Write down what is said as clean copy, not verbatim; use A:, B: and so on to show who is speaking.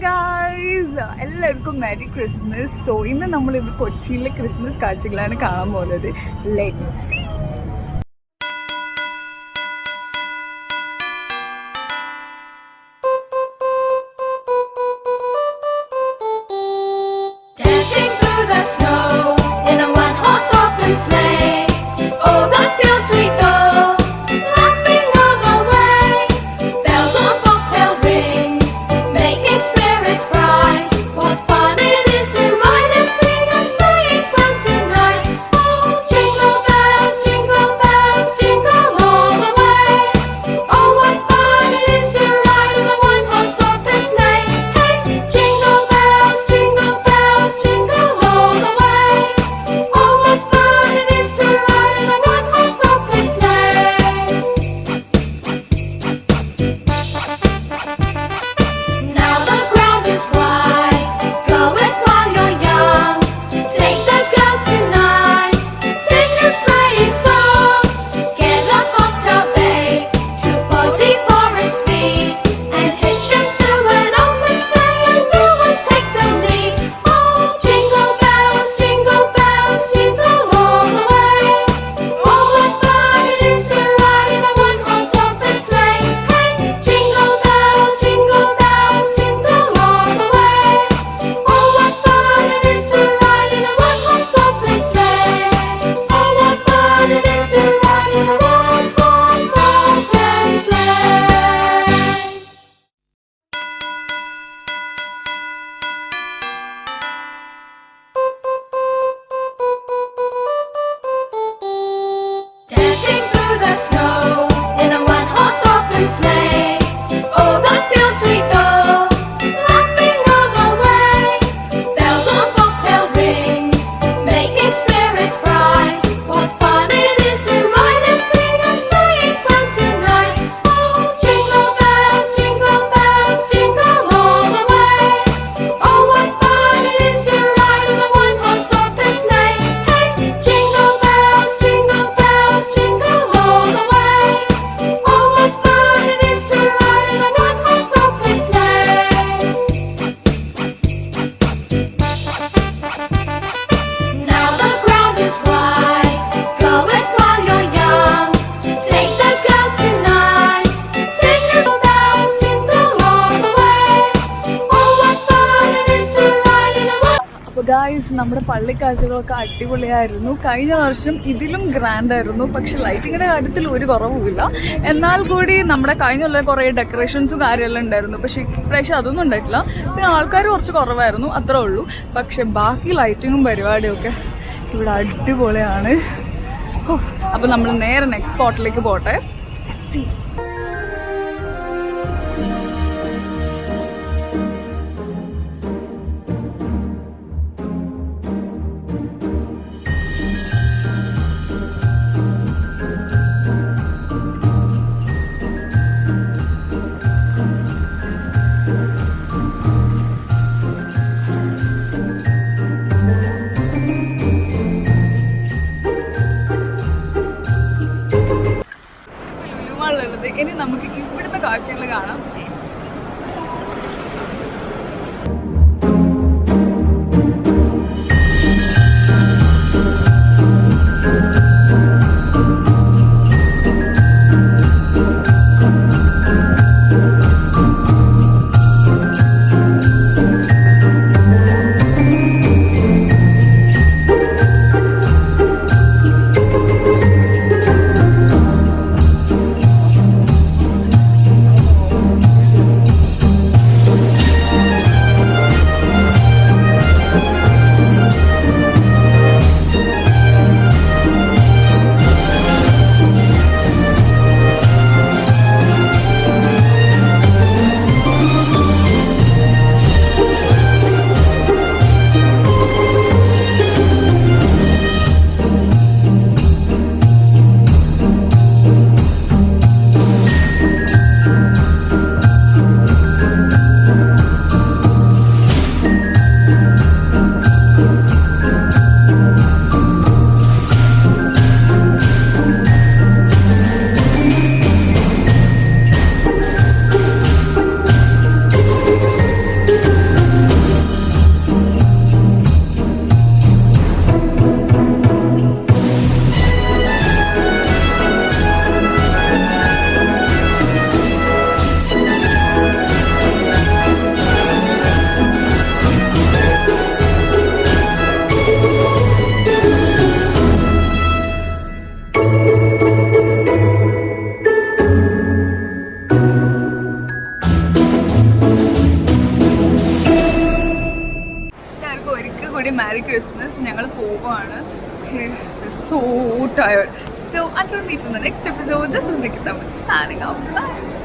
A: Guys, എല്ലാവർക്കും merry Christmas. So ഇന്ന് നമ്മളിവിടെ കൊച്ചിയിലെ ക്രിസ്മസ് കാഴ്ചകളാണ് കാണാൻ പോകുന്നത്. Let's see. ഗായ്സ്, നമ്മുടെ പള്ളിക്കാഴ്ചകളൊക്കെ അടിപൊളിയായിരുന്നു. കഴിഞ്ഞ വർഷം ഇതിലും ഗ്രാൻഡ് ആയിരുന്നു. പക്ഷെ ലൈറ്റിങ്ങിൻ്റെ കാര്യത്തിൽ ഒരു കുറവുമില്ല. എന്നാൽ കൂടി നമ്മുടെ കഴിഞ്ഞുള്ള കുറേ ഡെക്കറേഷൻസും കാര്യമെല്ലാം ഉണ്ടായിരുന്നു. പക്ഷേ ഇപ്രാവശ്യം അതൊന്നും ഉണ്ടായിട്ടില്ല. പിന്നെ ആൾക്കാർ കുറച്ച് കുറവായിരുന്നു, അത്രേ ഉള്ളൂ. പക്ഷെ ബാക്കി ലൈറ്റിങ്ങും പരിപാടിയൊക്കെ ഇവിടെ അടിപൊളിയാണ്. അപ്പോൾ നമ്മൾ നേരെ നെക്സ്റ്റ് സ്പോട്ടിലേക്ക് പോട്ടെ. സി ഇനി നമുക്ക് ഇവിടുത്തെ കാഴ്ചകൾ കാണാം. everybody Merry Christmas. ഞങ്ങൾ പോവാണ്. So tired. So until we meet in the next episode, this is Nikita signing off. Bye.